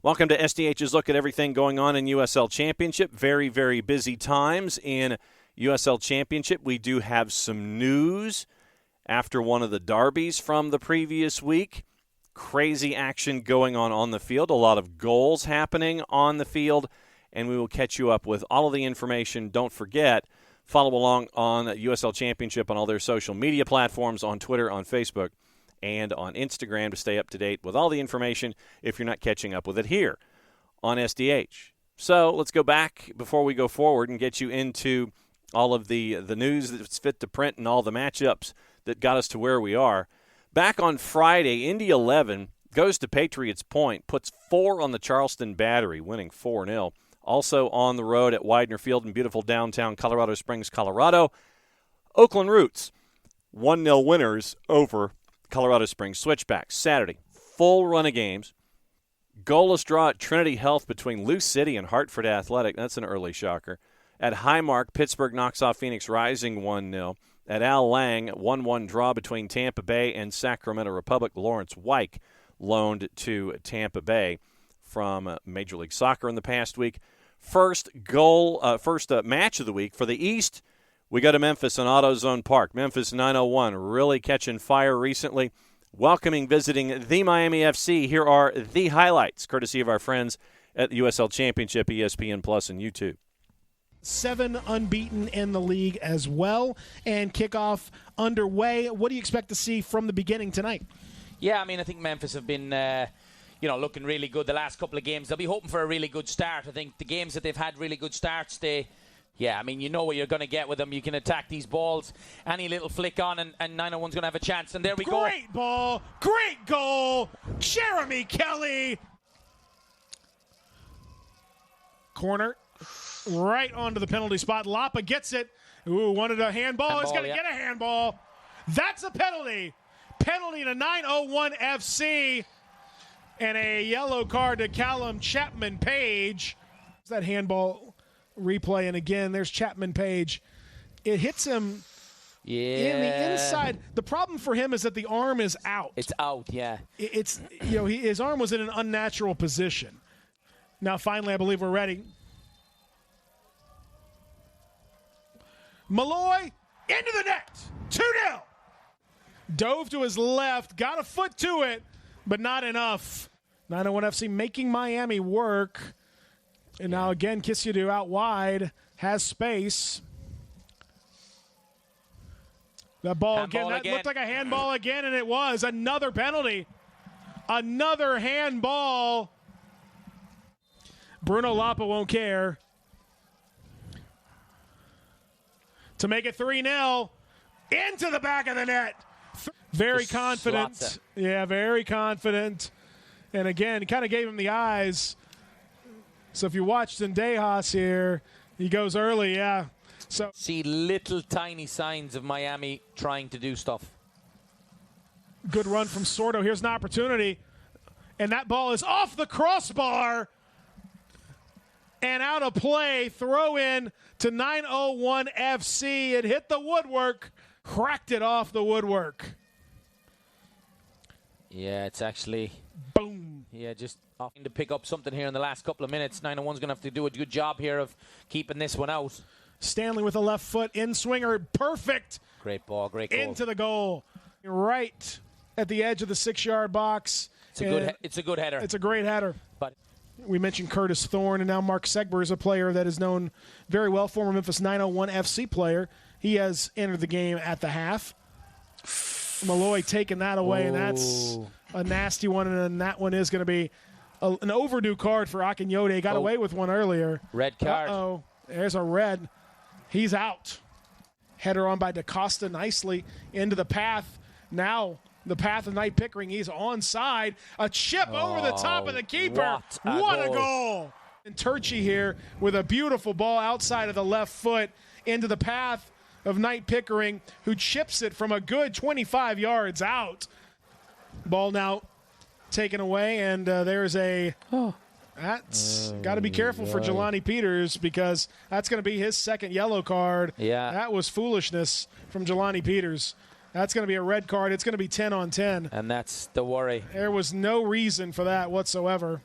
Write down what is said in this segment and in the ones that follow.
Welcome to SDH's look at everything going on in USL Championship. Very, very busy times in USL Championship. We do have some news after one of the derbies from the previous week. Crazy action going on the field. A lot of goals happening on the field, and we will catch you up with all of the information. Don't forget, follow along on USL Championship on all their social media platforms, on Twitter, on Facebook, and on Instagram to stay up to date with all the information if you're not catching up with it here on SDH. So let's go back before we go forward and get you into all of the news that's fit to print and all the matchups that got us to where we are. Back on Friday, Indy 11 goes to Patriots Point, puts 4 on the Charleston Battery, winning 4-0. Also on the road at Widener Field in beautiful downtown Colorado Springs, Colorado, Oakland Roots, 1-0 winners over Colorado Springs Switchbacks. Saturday, full run of games. Goalless draw at Trinity Health between Lou City and Hartford Athletic. That's an early shocker. At Highmark, Pittsburgh knocks off Phoenix Rising 1-0. At Al Lang, 1-1 draw between Tampa Bay and Sacramento Republic. Lawrence Wyke loaned to Tampa Bay from Major League Soccer in the past week. First match of the week for the East. We go to Memphis and AutoZone Park. Memphis 901 really catching fire recently. Visiting the Miami FC. Here are the highlights, courtesy of our friends at the USL Championship, ESPN Plus, and YouTube. 7 unbeaten in the league as well, and kickoff underway. What do you expect to see from the beginning tonight? Yeah, I think Memphis have been looking really good the last couple of games. They'll be hoping for a really good start. I think the games that they've had really good starts, you know what you're going to get with them. You can attack these balls. Any little flick on, and 901's going to have a chance. And there we go. Great ball. Great goal. Jeremy Kelly. Corner. Right onto the penalty spot. Lapa gets it. Ooh, wanted a handball. He's going to get a handball. That's a penalty. Penalty to 901 FC. And a yellow card to Callum Chapman-Page. That handball replay, and again, there's Chapman-Page. It hits him in the inside. The problem for him is that the arm is out. It's out, yeah. His arm was in an unnatural position. Now, finally, I believe we're ready. Malloy into the net. 2-0. Dove to his left, got a foot to it, but not enough. 901 FC making Miami work. And now again, Kisiadu out wide, has space. That ball again, looked like a handball again, and it was. Another penalty. Another handball. Bruno Lapa won't care. To make it 3-0. Into the back of the net. Very confident. Yeah, very confident. And again, kind of gave him the eyes. So if you watched Zendejas here, he goes early, yeah. So see little tiny signs of Miami trying to do stuff. Good run from Sordo. Here's an opportunity. And that ball is off the crossbar and out of play. Throw in to 901 FC. It hit the woodwork, cracked it off the woodwork. Yeah, it's actually boom. Yeah, just offering to pick up something here in the last couple of minutes. 901's going to have to do a good job here of keeping this one out. Stanley with a left foot in swinger. Perfect. Great ball, great goal. Into the goal. Right at the edge of the 6-yard box. It's a good header. It's a great header. But we mentioned Curtis Thorne, and now Mark Segber is a player that is known very well, former Memphis 901 FC player. He has entered the game at the half. Malloy taking that away, and that's a nasty one, and that one is going to be an overdue card for Akinyode. Got away with one earlier. Red card. Uh-oh. There's a red. He's out. Header on by DaCosta nicely into the path. Now the path of Knight Pickering. He's onside. A chip over the top of the keeper. What a goal. And Turchi here with a beautiful ball outside of the left foot into the path of Knight Pickering, who chips it from a good 25 yards out. Ball now taken away, and there's a that's got to be careful for Jelani Peters, because that's going to be his second yellow card. Yeah, that was foolishness from Jelani Peters. That's going to be a red card. It's going to be 10 on 10, and that's the worry. There was no reason for that whatsoever.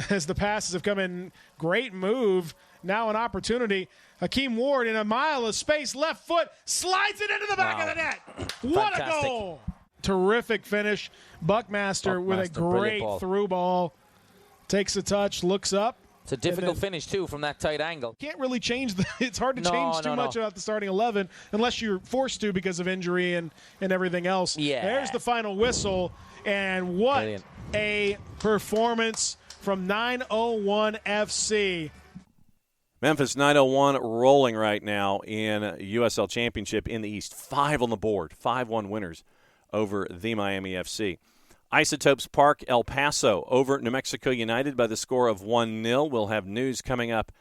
as the passes have come in. Great move. Now an opportunity. Hakeem Ward in a mile of space, left foot, slides it into the back of the net. What a goal. Terrific finish. Buckmaster with a great through ball. Takes a touch, looks up. It's a difficult finish, too, from that tight angle. Can't really change it's hard to change too much about the starting 11 unless you're forced to because of injury and everything else. Yeah. There's the final whistle, and what a performance from 901 FC. Memphis 901 rolling right now in USL Championship in the East. 5 on the board, 5-1 winners over the Miami FC. Isotopes Park, El Paso over New Mexico United by the score of 1-0. We'll have news coming up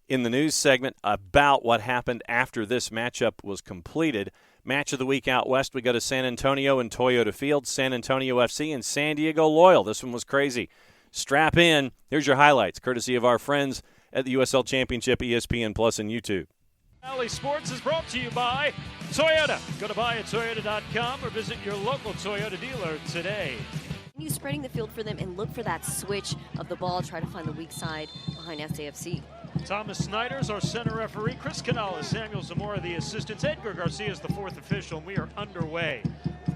in the news segment about what happened after this matchup was completed. Match of the week out west, we go to San Antonio and Toyota Field, San Antonio FC and San Diego Loyal. This one was crazy. Strap in. Here's your highlights, courtesy of our friends at the USL Championship, ESPN Plus, and YouTube. Valley Sports is brought to you by Toyota. Go to buyatoyota.com or visit your local Toyota dealer today. You spreading the field for them and look for that switch of the ball, try to find the weak side behind SAFC. Thomas Snyder's our center referee. Chris Canales, Samuel Zamora, the assistants. Edgar Garcia is the fourth official, and we are underway.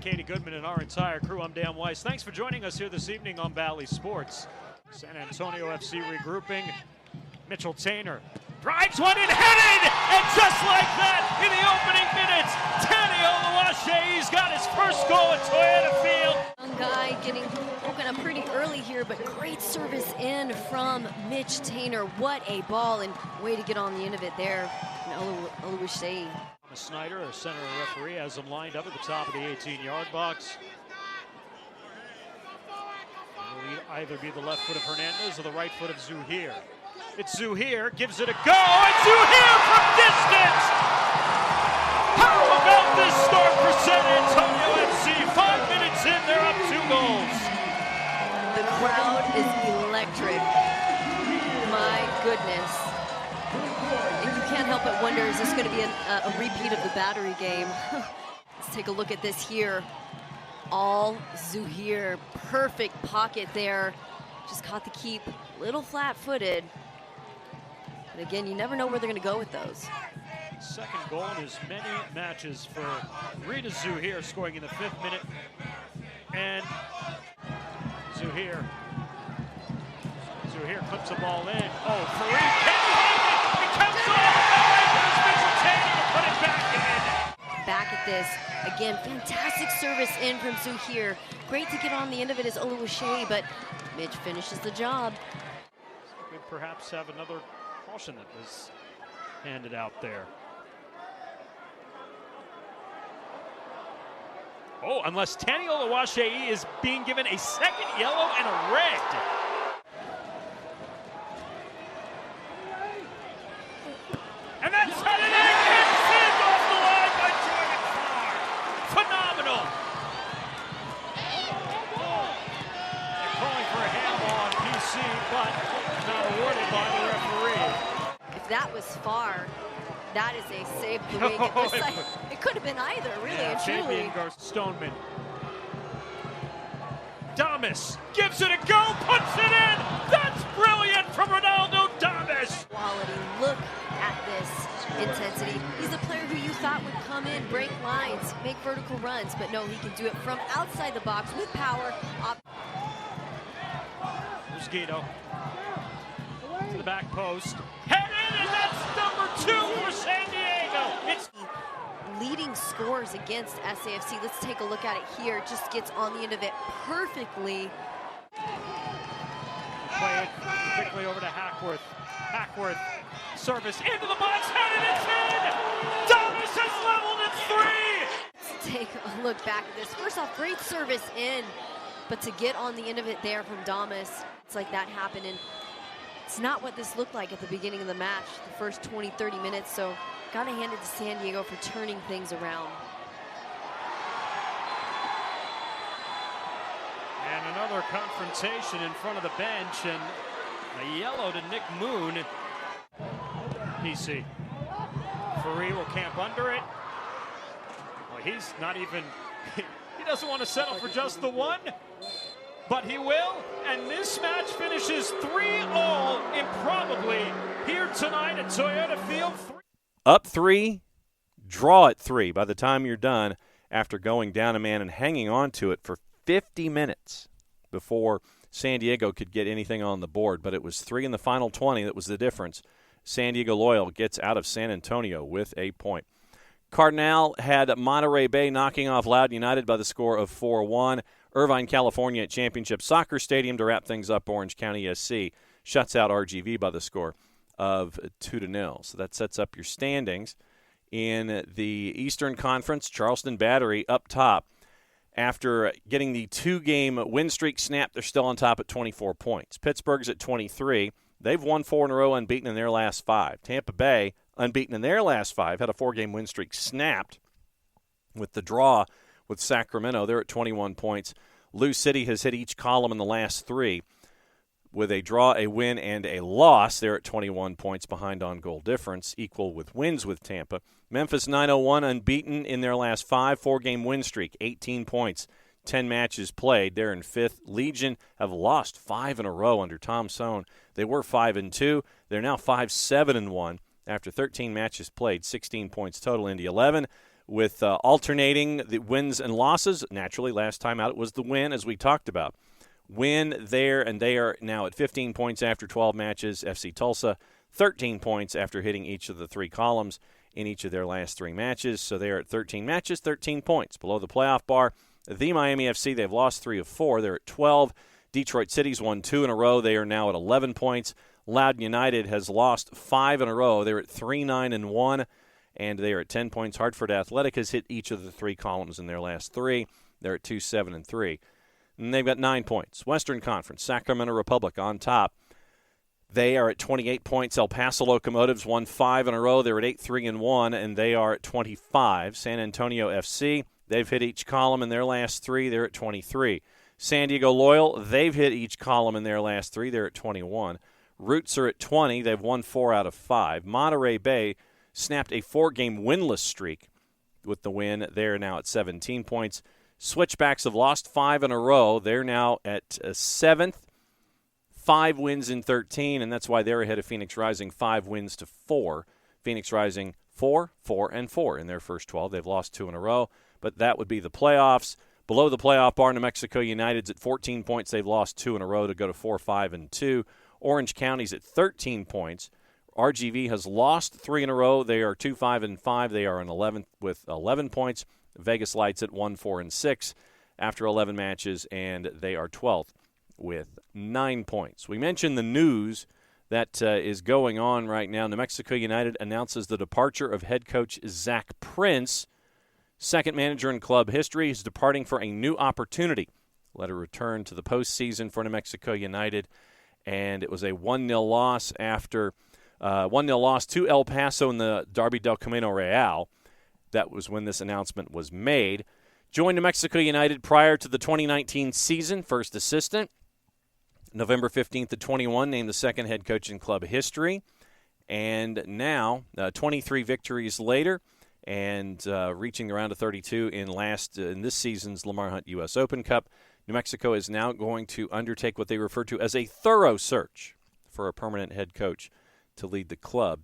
Katie Goodman and our entire crew, I'm Dan Weiss. Thanks for joining us here this evening on Valley Sports. San Antonio FC regrouping. Mitchell Tainer drives one in, headed, and just like that, in the opening minutes, Tanny Oluwaseyi's got his first goal at Toyota Field. Young guy getting woken up pretty early here, but great service in from Mitch Tainer. What a ball, and way to get on the end of it there. Oluwaseyi. Snyder, our center referee, has him lined up at the top of the 18-yard box. It'll either be the left foot of Hernandez or the right foot of Zuhair. It's Zuhair, gives it a go, and Zuhair from distance! How about this start for San Antonio FC? 5 minutes in, they're up 2 goals. The crowd is electric. My goodness. And you can't help but wonder, is this going to be a repeat of the Battery game? Let's take a look at this here. All Zuhair, perfect pocket there. Just caught the keep, little flat-footed. But again, you never know where they're going to go with those. Second goal in as many matches for Rita Zuhair, scoring in the 5th minute. And Zuhair clips the ball in. Oh, Fareed can't find it! It comes off! There's Mitchell Tainer to put it back in! Back at this. Again, fantastic service in from Zuhair. Great to get on the end of it as Oluwaseyi, but Mitch finishes the job. Could perhaps have another caution that was handed out there. Oh, unless Tanny Oluwaseyi is being given a second yellow and a red. And that's headed in and sent off the line by Jordan Farr. Phenomenal. They're calling for a handball on PC, but not awarded by the referee. If that was Farr, that is a save of the week. It could have been either, really and truly. Stoneman. Damas gives it a go, puts it in. That's brilliant from Ronaldo Damas. Quality. Look at this intensity. He's a player who you thought would come in, break lines, make vertical runs, but no, he can do it from outside the box with power. Mosquito to the back post. Head in, and that's number 2 for San Diego. It's leading scores against SAFC. Let's take a look at it here. Just gets on the end of it perfectly. Play it quickly over to Hackworth. Hackworth, service into the box, headed, it's in! Damas has leveled at 3! Let's take a look back at this. First off, great service in, but to get on the end of it there from Damas, it's like that happened, and it's not what this looked like at the beginning of the match, the first 20-30 minutes, so gotta hand it to San Diego for turning things around. And another confrontation in front of the bench, and a yellow to Nick Moon. PC. Fareed will camp under it. Well, he's not even, he doesn't want to settle for just the one. but he will, and this match finishes 3-all improbably here tonight at Toyota Field. Up 3, draw at 3 by the time you're done after going down a man and hanging on to it for 50 minutes before San Diego could get anything on the board. But it was 3 in the final 20 that was the difference. San Diego Loyal gets out of San Antonio with a point. Cardinal had Monterey Bay knocking off Loudoun United by the score of 4-1. Irvine, California at Championship Soccer Stadium to wrap things up. Orange County SC shuts out RGV by the score of 2-0. So that sets up your standings. In the Eastern Conference, Charleston Battery up top. After getting the 2-game win streak snapped, they're still on top at 24 points. Pittsburgh's at 23. They've won 4 in a row, unbeaten in their last 5. Tampa Bay, unbeaten in their last 5, had a 4-game win streak snapped with the draw with Sacramento. They're at 21 points. Lou City has hit each column in the last 3 with a draw, a win, and a loss. They're at 21 points behind on goal difference, equal with wins with Tampa. Memphis 901, unbeaten in their last 5, 4-game win streak, 18 points, 10 matches played. They're in 5th. Legion have lost 5 in a row under Tom Sohn. They were 5-2. They're now 5-7-1 after 13 matches played, 16 points total. Indy 11 with alternating the wins and losses. Naturally, last time out it was the win, as we talked about. Win there, and they are now at 15 points after 12 matches. FC Tulsa, 13 points after hitting each of the 3 columns in each of their last 3 matches. So they are at 13 matches, 13 points. Below the playoff bar, the Miami FC, they've lost 3 of 4. They're at 12. Detroit City's won 2 in a row. They are now at 11 points. Loudoun United has lost 5 in a row. They're at 3-9-1, and they are at 10 points. Hartford Athletic has hit each of the 3 columns in their last 3. They're at 2-7-3. And they've got 9 points. Western Conference, Sacramento Republic on top. They are at 28 points. El Paso Locomotives won 5 in a row. They're at 8-3-1, and they are at 25. San Antonio FC, they've hit each column in their last 3. They're at 23. San Diego Loyal, they've hit each column in their last 3. They're at 21. Roots are at 20. They've won 4 out of 5. Monterey Bay snapped a 4-game winless streak with the win. They're now at 17 points. Switchbacks have lost 5 in a row. They're now at 7th, 5 wins in 13, and that's why they're ahead of Phoenix Rising, 5 wins to 4. Phoenix Rising 4-4-4 in their first 12. They've lost 2 in a row, but that would be the playoffs. Below the playoff bar, New Mexico United's at 14 points. They've lost 2 in a row to go to 4-5-2. Orange County's at 13 points. RGV has lost 3 in a row. They are 2-5-5. They are in 11th with 11 points. Vegas Lights at 1-4-6 after 11 matches, and they are 12th with 9 points. We mentioned the news that is going on right now. New Mexico United announces the departure of head coach Zach Prince. Second manager in club history is departing for a new opportunity. Let a return to the postseason for New Mexico United, and it was a 1-0 loss after 1-0 loss to El Paso in the Derby del Camino Real. That was when this announcement was made. Joined New Mexico United prior to the 2019 season, first assistant. November 15th to 21, named the second head coach in club history. And now, 23 victories later, and reaching the round of 32 in this season's Lamar Hunt U.S. Open Cup, New Mexico is now going to undertake what they refer to as a thorough search for a permanent head coach to lead the club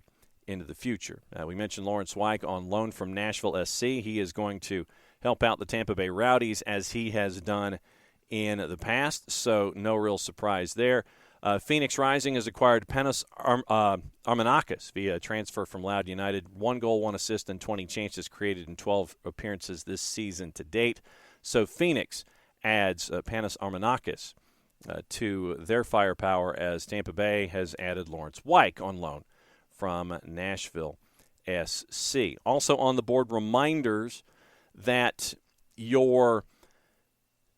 into the future. We mentioned Lawrence Weich on loan from Nashville SC. He is going to help out the Tampa Bay Rowdies as he has done in the past, so no real surprise there. Phoenix Rising has acquired Panos Armanakis via transfer from Loudoun United. 1 goal, 1 assist, and 20 chances created in 12 appearances this season to date. So Phoenix adds Panos Armanakis to their firepower as Tampa Bay has added Lawrence Weich on loan from Nashville SC. Also on the board, reminders that your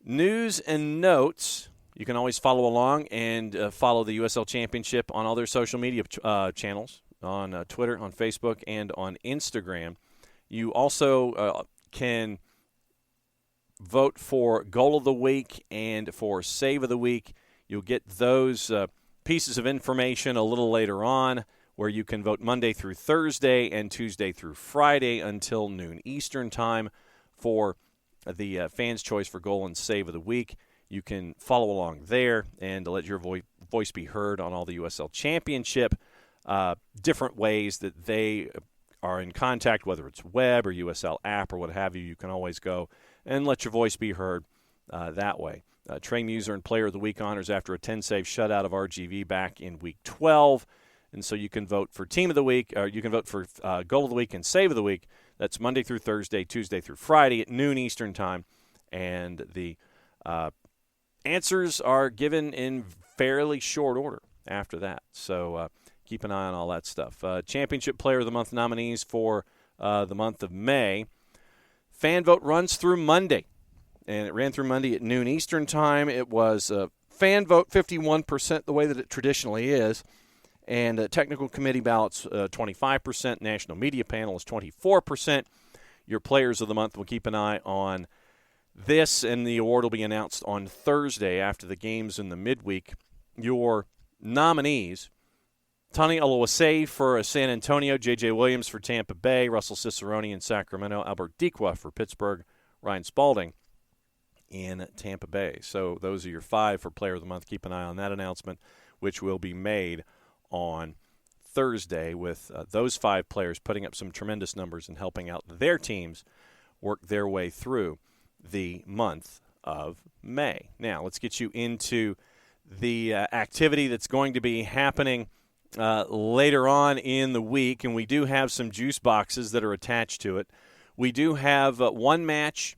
news and notes, you can always follow along and follow the USL Championship on all their social media channels, on Twitter, on Facebook, and on Instagram. You also can vote for Goal of the Week and for Save of the Week. You'll get those pieces of information a little later on, where you can vote Monday through Thursday and Tuesday through Friday until noon Eastern time for the fans' choice for Goal and Save of the Week. you can follow along there and let your voice be heard on all the USL Championship, different ways that they are in contact, whether it's web or USL app or what have you. You can always go and let your voice be heard that way. Trey Muser and Player of the Week honors after a 10-save shutout of RGV back in Week 12. And so you can vote for Team of the Week, or you can vote for Goal of the Week and Save of the Week. That's Monday through Thursday, Tuesday through Friday at noon Eastern Time. And the answers are given in fairly short order after that. So keep an eye on all that stuff. Championship Player of the Month nominees for the month of May. Fan vote runs through Monday. And it ran through Monday at noon Eastern Time. It was fan vote 51%, the way that it traditionally is. And technical committee ballots 25%. National media panel is 24%. Your players of the month, will keep an eye on this, and the award will be announced on Thursday after the games in the midweek. Your nominees: Tani Oluwase for San Antonio, J.J. Williams for Tampa Bay, Russell Cicerone in Sacramento, Albert Dikwa for Pittsburgh, Ryan Spalding in Tampa Bay. So those are your 5 for Player of the Month. Keep an eye on that announcement, which will be made on Thursday, with those 5 players putting up some tremendous numbers and helping out their teams work their way through the month of May. Now, let's get you into the activity that's going to be happening later on in the week, and we do have some juice boxes that are attached to it. We do have one match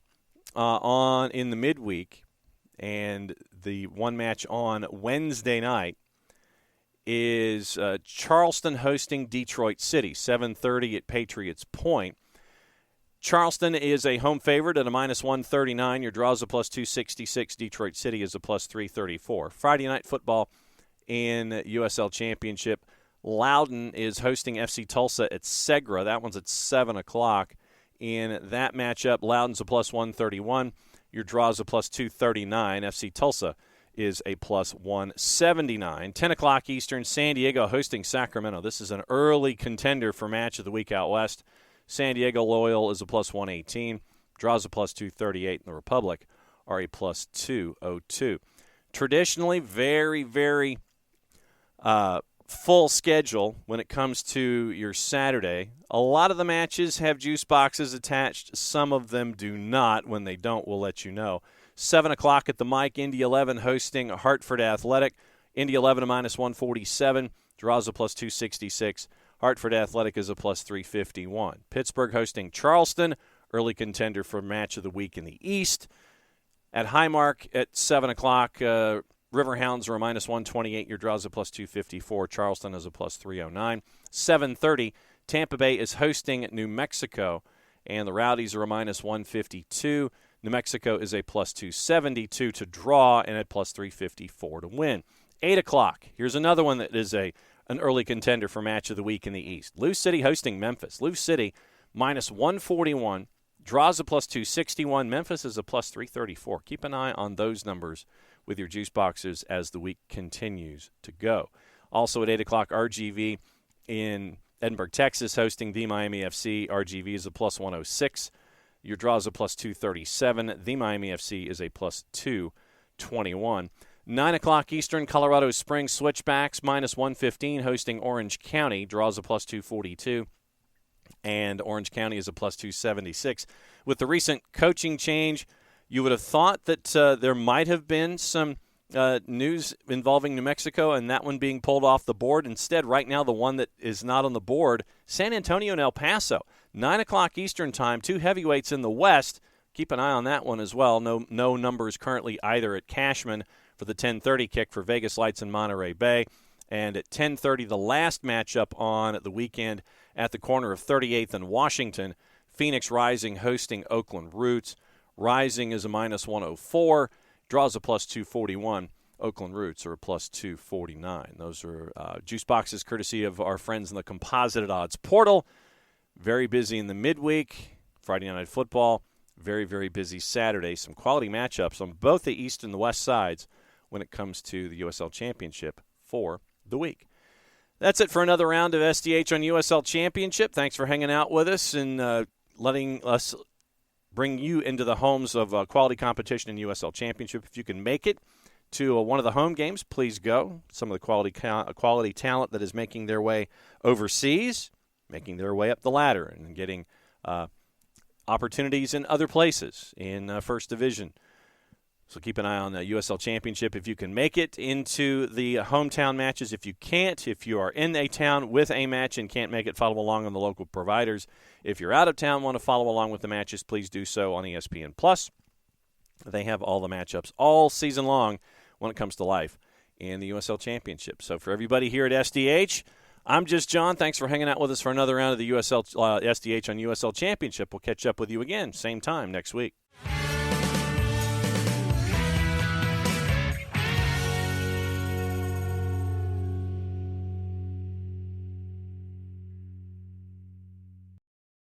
on in the midweek, and the one match on Wednesday night is Charleston hosting Detroit City, 7:30 at Patriots Point. Charleston is a home favorite at a -139. Your draws a +266. Detroit City is a +334. Friday night football in USL Championship. Loudon is hosting FC Tulsa at Segra. That one's at 7 o'clock. In that matchup, Loudon's a +131. Your draw's a +239. FC Tulsa is a +179. 10 o'clock Eastern, San Diego hosting Sacramento. This is an early contender for match of the week out west. San Diego Loyal is a +118. Draws a +238, and the Republic are a +202. Traditionally, very, very full schedule when it comes to your Saturday. A lot of the matches have juice boxes attached. Some of them do not. When they don't, we'll let you know. 7 o'clock at the Mike, Indy 11 hosting Hartford Athletic. Indy 11 a -147. Draws a +266. Hartford Athletic is a +351. Pittsburgh hosting Charleston. Early contender for match of the week in the East. At Highmark at 7 o'clock, Riverhounds are a -128. Your draws a +254. Charleston is a +309. 7:30, Tampa Bay is hosting New Mexico, and the Rowdies are a -152. New Mexico is a +272 to draw and a +354 to win. 8 o'clock, here's another one that is an early contender for match of the week in the East. Lou City hosting Memphis. Lou City -141. Draws a +261. Memphis is a +334. Keep an eye on those numbers with your juice boxes as the week continues to go. Also at 8 o'clock, RGV in Edinburgh, Texas, hosting the Miami FC. RGV is a +106. Your draw is a +237. The Miami FC is a +221. 9 o'clock Eastern, Colorado Springs Switchbacks -115, hosting Orange County. Draws a +242. And Orange County is a +276. With the recent coaching change, you would have thought that there might have been some news involving New Mexico and that one being pulled off the board. Instead, right now, the one that is not on the board, San Antonio and El Paso. 9 o'clock Eastern time, 2 heavyweights in the West. Keep an eye on that one as well. No numbers currently either at Cashman for the 10:30 kick for Vegas Lights and Monterey Bay. And at 10:30, the last matchup on the weekend at the corner of 38th and Washington, Phoenix Rising hosting Oakland Roots. Rising is a -104, draws a +241. Oakland Roots are a +249. Those are juice boxes courtesy of our friends in the Composited Odds portal. Very busy in the midweek. Friday Night Football. Very, very busy Saturday. Some quality matchups on both the East and the West sides when it comes to the USL Championship for the week. That's it for another round of SDH on USL Championship. Thanks for hanging out with us and letting us bring you into the homes of quality competition in USL Championship. If you can make it to one of the home games, please go. Some of the quality talent that is making their way overseas, making their way up the ladder and getting opportunities in other places in First Division. So keep an eye on the USL Championship if you can make it into the hometown matches. If you can't, if you are in a town with a match and can't make it, follow along on the local providers. If you're out of town, want to follow along with the matches, please do so on ESPN+. They have all the matchups all season long when it comes to life in the USL Championship. So for everybody here at SDH, I'm just John. Thanks for hanging out with us for another round of the SDH on USL Championship. We'll catch up with you again, same time next week.